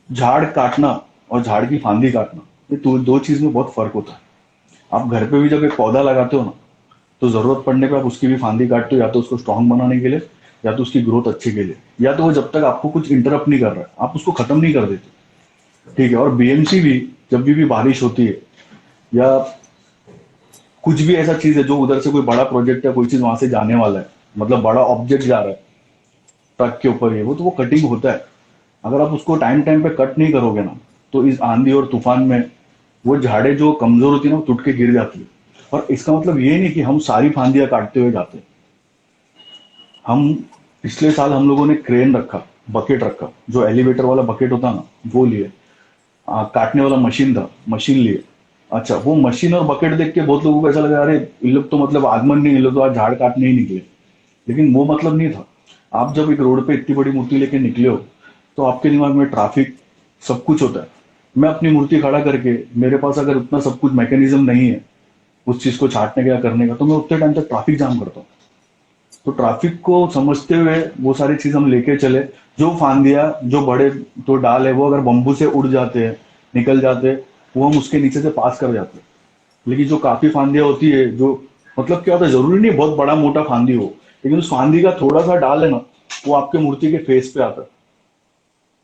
Speaker 2: झाड़ काटना और झाड़ की फांदी काटना, ये दो चीज में बहुत फर्क होता है। आप घर पे भी जब एक पौधा लगाते हो ना, तो जरूरत पड़ने पे आप उसकी भी फांदी काटते हो, या तो उसको स्ट्रांग बनाने के लिए, या तो उसकी ग्रोथ अच्छे के लिए, या तो वो जब तक आपको कुछ इंटरप्ट नहीं कर रहा है आप उसको खत्म नहीं कर देते। ठीक है। और बीएमसी भी, जब भी बारिश होती है या कुछ भी ऐसा चीज है जो उधर से कोई बड़ा प्रोजेक्ट या कोई चीज वहां से जाने वाला है, मतलब बड़ा ऑब्जेक्ट जा रहा है ट्रक के ऊपर, ये वो, तो वो कटिंग होता है। अगर आप उसको टाइम टाइम पे कट नहीं करोगे ना, तो इस आंधी और तूफान में वो झाड़ें जो कमजोर होती है ना, वो टूट के गिर जाती है। और इसका मतलब ये नहीं कि हम सारी फांदियां काटते हुए जाते हैं। हम, पिछले साल हम लोगों ने क्रेन रखा, बकेट रखा, जो एलिवेटर वाला बकेट होता ना, वो लिए। काटने वाला मशीन था, मशीन लिए। अच्छा, वो मशीन और बकेट देख के बहुत लोगों को ऐसा लगा, अरे इन लोग तो मतलब आगमन नहीं, इन लोग तो आज झाड़ काटने ही निकले। लेकिन वो मतलब नहीं था। आप जब एक रोड पे इतनी बड़ी मूर्ति लेके निकले हो, तो आपके दिमाग में ट्रैफिक, सब कुछ होता है। मैं अपनी मूर्ति खड़ा करके, मेरे पास अगर उतना सब कुछ मैकेनिज्म नहीं है उस चीज को छाटने का या करने का, तो मैं उतने टाइम तक ट्रैफिक जाम करता हूँ। तो ट्रैफिक को समझते हुए वो सारी चीज हम लेके चले। जो फांदियां, जो बड़े तो डाल है, वो अगर बम्बू से उड़ जाते हैं, निकल जाते हैं, वो हम उसके नीचे से पास कर जाते हैं। लेकिन जो काफी फांदियां होती है, जो, मतलब क्या होता है, जरूरी नहीं बहुत बड़ा मोटा फांदी हो, लेकिन उस फांदी का थोड़ा सा डाल है ना, वो आपके मूर्ति के फेस पे आता है।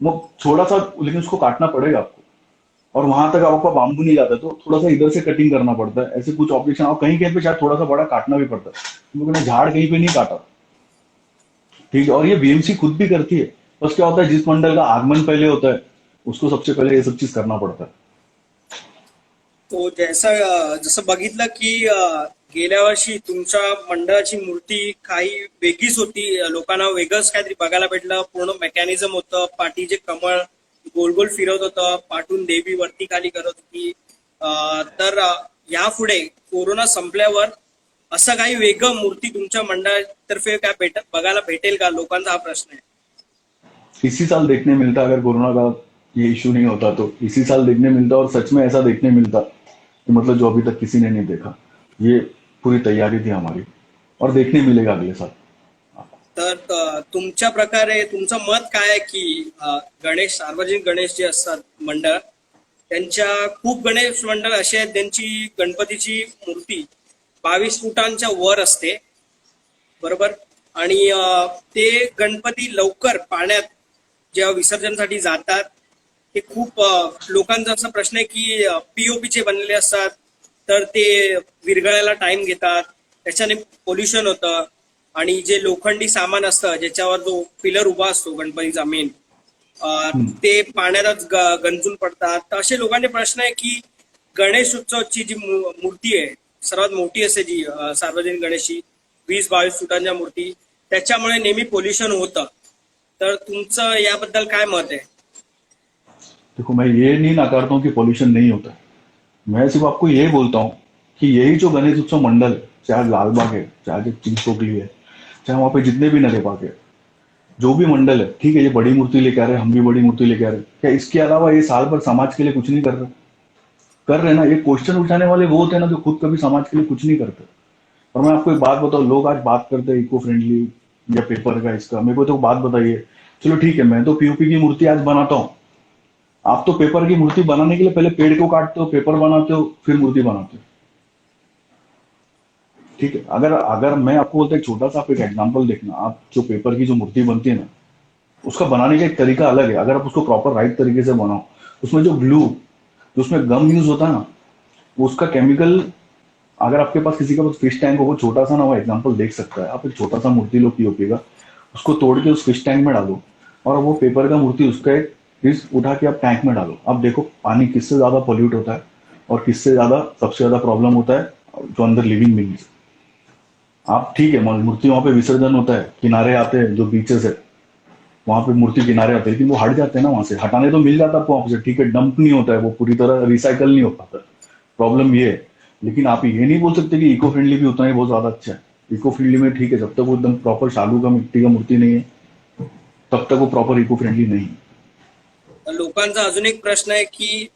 Speaker 2: वो थोड़ा सा, लेकिन उसको काटना पड़ेगा आपको। और वहां तक आपका बाम्बू नहीं जाता, तो थोड़ा सा इधर से कटिंग करना पड़ता है। ऐसे कुछ ऑब्जेक्शन, और कहीं कहीं पे शायद थोड़ा सा बड़ा काटना भी पड़ता है, क्योंकि झाड़ कहीं पे नहीं काटा। ठीक है। और ये बीएमसी खुद भी करती है। बस क्या होता है, जिस मंडल का आगमन पहले होता है, उसको सबसे पहले ये सब चीज करना पड़ता है।
Speaker 1: तो जसं बघितलं की गेल्या वर्षी तुमच्या मंडळाची मूर्ती काही वेगळीच होती, लोकांना वेगळंच काहीतरी बघायला भेटलं. पूर्ण मेकॅनिझम होतं, पाठीचे कमळ गोल गोल फिरत होतं, पाठून देवी वरती खाली करत होती. तर यापुढे कोरोना संपल्यावर असं काही वेगळं मूर्ती तुमच्या मंडळातर्फे काय बघायला भेटेल का? लोकांचा हा प्रश्न आहे.
Speaker 2: इसी साल देखने मिलता, अगर कोरोना का ये इश्यू नहीं होता तो इसी साल देखने मिलता, और सच में ऐसा देखने मिलता कि मतलब जो अभी तक किसी ने नहीं देखा। ये पूरी तैयारी थी हमारी, और देखने मिलेगा अगले साल।
Speaker 1: तर तुमच्या प्रकारे तुमचं मत काय आहे की गणेश, सार्वजनिक गणेश जे असतात मंडळ, त्यांच्या खूप गणेश मंडळ असे आहेत ज्यांची गणपतीची मूर्ती 22 फुटांच्या वर असते, बरोबर? आणि ते गणपती लवकर पाण्यात जेव्हा विसर्जनसाठी जातात, ते खूप लोकांचा असा प्रश्न आहे की पीओपीचे बनलेले असतात, तर ते विरघळायला टाइम घेतात, त्याच्याने पोल्युशन होतं. आणि जे लोखंडी सामान असतं, ज्याच्यावर जो पिलर उभा असतो गणपतीचा मेन, ते पाण्यातच गंजून पडतात. तर असे लोकांचे प्रश्न आहे की गणेश उत्सवाची जी मूर्ती आहे, सर्वात मोठी असते जी सार्वजनिक गणेशची 20-22 फुटांच्या मूर्ती, त्याच्यामुळे नेहमी पोल्युशन होतं. तर तुमचं याबद्दल काय मत आहे?
Speaker 2: देखो, मैं ये नहीं नकारता हूँ कि पॉल्यूशन नहीं होता है। मैं सिर्फ आपको ये बोलता हूँ कि यही जो गणेश उत्सव मंडल है, चाहे लालबाग है, चाहे चिंचपोकली है, चाहे वहां पे जितने भी नरे बाग है, जो भी मंडल है, ठीक है, ये बड़ी मूर्ति लेके आ रहे हैं, हम भी बड़ी मूर्ति लेके आ रहे हैं, क्या इसके अलावा ये साल भर समाज के लिए कुछ नहीं कर रहे? कर रहे हैं ना। ये क्वेश्चन उठाने वाले वो होते हैं ना जो खुद कभी समाज के लिए कुछ नहीं करते। और मैं आपको एक बात बताऊं, लोग आज बात करते हैं इको फ्रेंडली या पेपर का इसका, मेरे को तो बात बताइए। चलो ठीक है, मैं तो पीओपी की मूर्ति आज बनाता हूँ, आप तो पेपर की मूर्ति बनाने के लिए पहले पेड़ को काटते हो, पेपर बनाते हो, फिर मूर्ति बनाते हो। ठीक है, अगर अगर मैं आपको बोलता एक छोटा सा आप एक एग्जांपल देखना, आप जो पेपर की जो मूर्ति बनती है ना, उसका बनाने का एक तरीका अलग है। अगर आप उसको प्रॉपर राइट तरीके से बनाओ, उसमें जो ग्लू, जो उसमें गम यूज होता है ना, वो उसका केमिकल, अगर आपके पास किसी का पास फिश टैंक हो, वो छोटा सा ना वो एग्जांपल देख सकता है। आप एक छोटा सा मूर्ति लो पीओपी का, उसको तोड़ के उस फिश टैंक में डालो, और वो पेपर का मूर्ति उसका एक पीस उठा के आप टैंक में डालो। अब देखो पानी किससे ज्यादा पॉल्यूट होता है और किससे ज्यादा, सबसे ज्यादा प्रॉब्लम होता है जो अंदर लिविंग बींग्स। आप ठीक है, मूर्ति वहां पे विसर्जन होता है, किनारे आते हैं जो बीचेस है, वहां पे मूर्ति किनारे आते हैं, लेकिन वो हट जाते हैं ना वहां से। हटाने तो मिल जाता है आपको वहां से, ठीक है, डंप नहीं होता है, वो पूरी तरह रिसाइकल नहीं हो पाता। प्रॉब्लम ये है। लेकिन आप ये नहीं बोल सकते कि इको फ्रेंडली भी उतना ही बहुत ज्यादा अच्छा है। इको फ्रेंडली में ठीक है, जब तक वो एकदम प्रॉपर शालू का मिट्टी का मूर्ति नहीं है, तब तक वो प्रॉपर इको फ्रेंडली नहीं है।
Speaker 1: तर लोकांचा अजून एक प्रश्न आहे की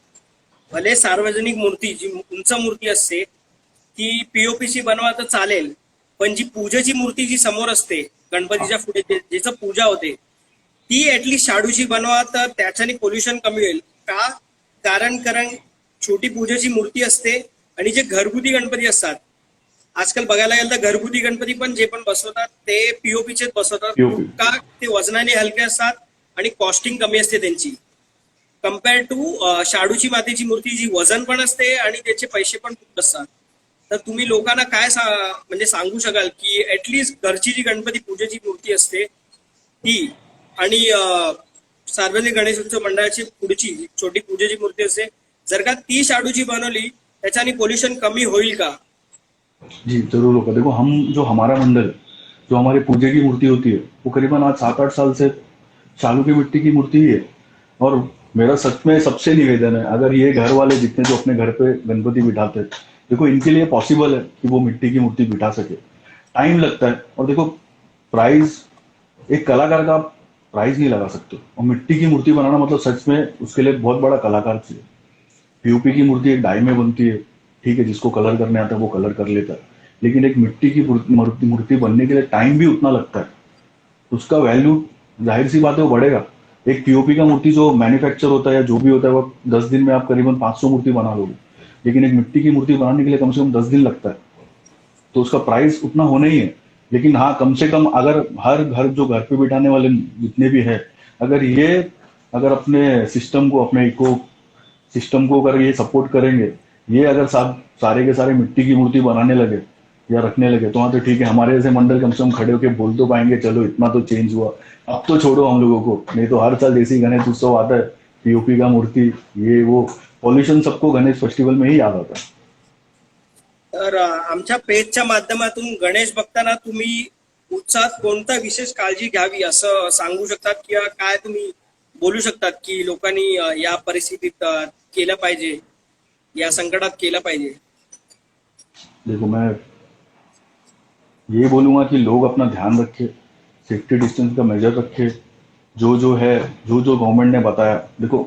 Speaker 1: भले सार्वजनिक मूर्ती जी उंच मूर्ती असते ती पीओपीची बनवा तर चालेल, पण जी पूजेची मूर्ती जी समोर असते गणपतीच्या पुढे जिचं पूजा होते ती ऍटलीस्ट शाडूची बनवा, तर त्याच्याने पोल्युशन कमी होईल का? कारण छोटी पूजेची मूर्ती असते आणि जे घरगुती गणपती असतात, आजकाल बघायला गेलं तर घरगुती गणपती पण जे पण बसवतात ते पीओपीचेच बसवतात.
Speaker 2: पीओपी
Speaker 1: का? ते वजनाने हलके असतात आणि कॉस्टिंग कमी असते त्यांची, कम्पेअर टू शाडूची मातीची मूर्ती जी वजन पण असते आणि त्याचे पैसे पण खूप असतात. तर तुम्ही लोकांना काय म्हणजे सांगू शकाल की ऍटलीस्ट घरची जी गणपती पूजेची मूर्ती असते ती आणि सार्वजनिक गणेश उत्सव मंडळाची पुढची छोटी पूजेची मूर्ती असते, जर का ती शाडूची बनवली त्याच्याने पोल्युशन कमी होईल का?
Speaker 2: जी जरूर होगा। देखो, हम जो हमारा मंडल है, जो हमारी पूजे की मूर्ति होती है, वो करीबन आज 7-8 साल से चालू की मिट्टी की मूर्ति ही है। और मेरा सच में सबसे निवेदन है, अगर ये घर वाले जितने जो अपने घर पे गणपति बिठाते हैं, देखो इनके लिए पॉसिबल है कि वो मिट्टी की मूर्ति बिठा सके। टाइम लगता है, और देखो प्राइस, एक कलाकार का आप प्राइस नहीं लगा सकते, और मिट्टी की मूर्ति बनाना मतलब सच में उसके लिए बहुत बड़ा कलाकार चाहिए। पीओपी की मूर्ति एक डाई में बनती है, ठीक है, जिसको कलर करने आता है वो कलर कर लेता है, लेकिन एक मिट्टी की मूर्ति बनने के लिए टाइम भी उतना लगता है। उसका वैल्यू जाहिर सी बात है वो बढ़ेगा। एक पीओपी का मूर्ति जो मैन्युफैक्चर होता है या जो भी होता है, वो 10 दिन में आप करीबन 500 मूर्ति बना लोगे, लेकिन एक मिट्टी की मूर्ति बनाने के लिए कम से कम 10 दिन लगता है। तो उसका प्राइस उतना होना ही है। लेकिन हाँ, कम से कम अगर हर घर जो घर पे बिठाने वाले जितने भी है, अगर अपने सिस्टम को, अपने इको सिस्टम को अगर ये सपोर्ट करेंगे, ये अगर सारे के सारे मिट्टी की मूर्ति बनाने लगे या रखने लगे, तो हाँ तो ठीक है, हमारे जैसे मंडल कम से कम खड़े होकर बोल तो पाएंगे चलो इतना तो चेंज हुआ। अब तो छोड़ो हम लोगों को, नहीं तो हर साल जैसे ही गणेश उत्सव आता है, पीओपी का मूर्ति, ये वो पॉल्यूशन सबको गणेश फेस्टिवल में ही याद आता है।
Speaker 1: तर आमच्या पेजच्या माध्यमातून गणेश बघताना तुम्ही उत्साहात कोणता विशेष काळजी घ्यावी असं सांगू शकतात, किंवा काय तुम्ही बोलू शकतात की लोकांनी या परिस्थितीत केलं पाहिजे, या संकटात केलं पाहिजे?
Speaker 2: देखो, मैं ये बोलूंगा कि लोग अपना ध्यान रखें, सेफ्टी डिस्टेंस का मेजर रखें। जो है, जो गवर्नमेंट ने बताया, देखो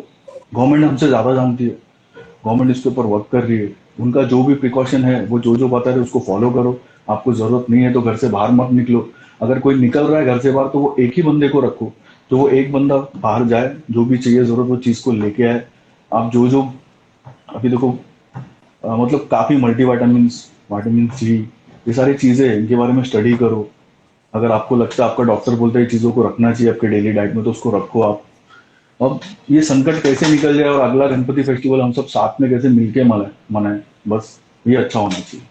Speaker 2: गवर्नमेंट हमसे ज्यादा जानती है, गवर्नमेंट इसके ऊपर वर्क कर रही है। उनका जो भी प्रिकॉशन है, वो जो बता रहे हैं उसको फॉलो करो। आपको जरूरत नहीं है तो घर से बाहर मत निकलो। अगर कोई निकल रहा है घर से बाहर, तो वो एक ही बंदे को रखो, तो वो एक बंदा बाहर जाए, जो भी चाहिए जरूरत वो चीज को लेके आए। आप जो अभी देखो, मतलब काफी मल्टीविटामिन, विटामिन सी, ये सारी चीजें हैं, इनके बारे में स्टडी करो। अगर आपको लगता है, आपका डॉक्टर बोलता है चीजों को रखना चाहिए आपके डेली डाइट में, तो उसको रखो आप। अब ये संकट कैसे निकल जाए और अगला गणपति फेस्टिवल हम सब साथ में कैसे मिलके मनाए, बस ये अच्छा होना चाहिए।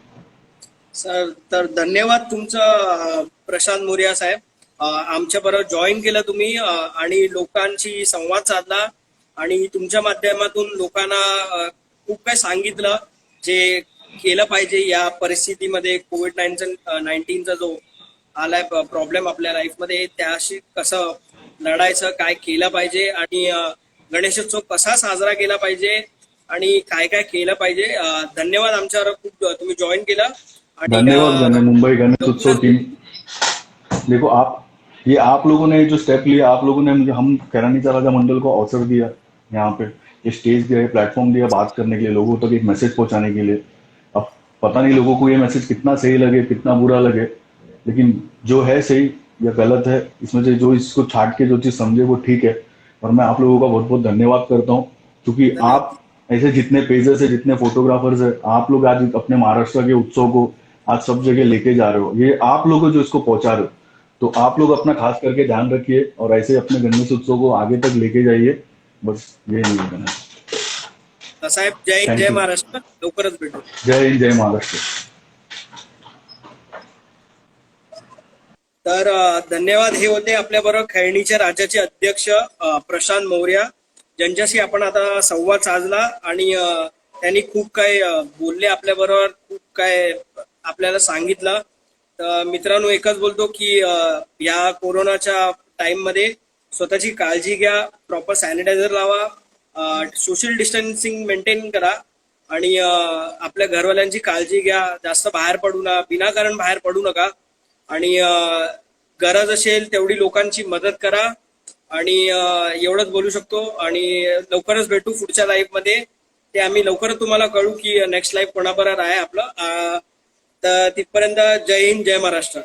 Speaker 1: सर, तर धन्यवाद तुमचं प्रशांत मोरिया साहेब. आमच्या बरोबर जॉईन केलं तुम्ही आणि लोकांशी संवाद साधला आणि तुमच्या माध्यमातून लोकांना खूप काही सांगितलं जे केलं पाहिजे या परिस्थितीमध्ये कोविड 19चा जो आलाय प्रॉब्लेम आपल्या लाईफमध्ये त्याशी कसं लढायचं काय केलं पाहिजे आणि गणेशोत्सव कसा साजरा केला पाहिजे आणि काय काय केलं पाहिजे. धन्यवाद आमच्यावर खूप तुम्ही जॉईन केलं आणि
Speaker 2: धन्यवाद मुंबई गणेश उत्सव टीम. देखो आप लोगों ने जो स्टेप लिया, आप लोगों ने मुझे, हम खैरानीचा राजा मंडल को अवसर दिया, यहाँ पे ये स्टेज दिया, प्लेटफॉर्म दिया बात करने के लिए, लोगों तक एक मैसेज पहुंचाने के लिए. अब पता नहीं लोगों को ये मैसेज कितना सही लगे कितना बुरा लगे, लेकिन जो है सही या गलत है इसमें से जो इसको छाट के जो चीज समझे वो ठीक है. और मैं आप लोगों का बहुत बहुत धन्यवाद करता हूँ, क्योंकि आप ऐसे जितने पेजर्स है, जितने फोटोग्राफर्स है, आप लोग आज अपने महाराष्ट्र के उत्सव को आज सब जगह लेके जा रहे हो. ये आप लोग जो इसको पहुंचा रहे हो, तो आप लोग अपना खास करके ध्यान रखिए और ऐसे अपने गणेश उत्सव को आगे तक लेके जाइए. बस ये निवेदन है.
Speaker 1: साहेब जय हिंद
Speaker 2: Thank
Speaker 1: जय
Speaker 2: you.
Speaker 1: महाराष्ट्र. लवकरच भेटू.
Speaker 2: जय हिंद जय महाराष्ट्र.
Speaker 1: तर धन्यवाद. हे होते आपल्याबरोबर खैरणीच्या राजाचे अध्यक्ष प्रशांत मौर्य, ज्यांच्याशी आपण आता संवाद साधला आणि त्यांनी खूप काय बोलले आपल्याबरोबर, खूप काय आपल्याला सांगितलं. तर मित्रांनो एकच बोलतो की या कोरोनाच्या टाइम मध्ये स्वतःची काळजी घ्या, प्रॉपर सॅनिटायझर लावा, सोशल डिस्टन्सिंग मेंटेन करा आणि आपल्या घरवाल्यांची काळजी घ्या. जास्त बाहेर पडू नका, विनाकारण बाहेर पडू नका आणि गरज असेल तेवढी लोकांची मदत करा आणि एवढंच बोलू शकतो. आणि लवकरच भेटू पुढच्या लाईव्ह मध्ये. ते आम्ही लवकरच तुम्हाला कळू की नेक्स्ट लाईव्ह कोणाबरोबर आहे आपलं. तर तिथपर्यंत जय हिंद जय महाराष्ट्र.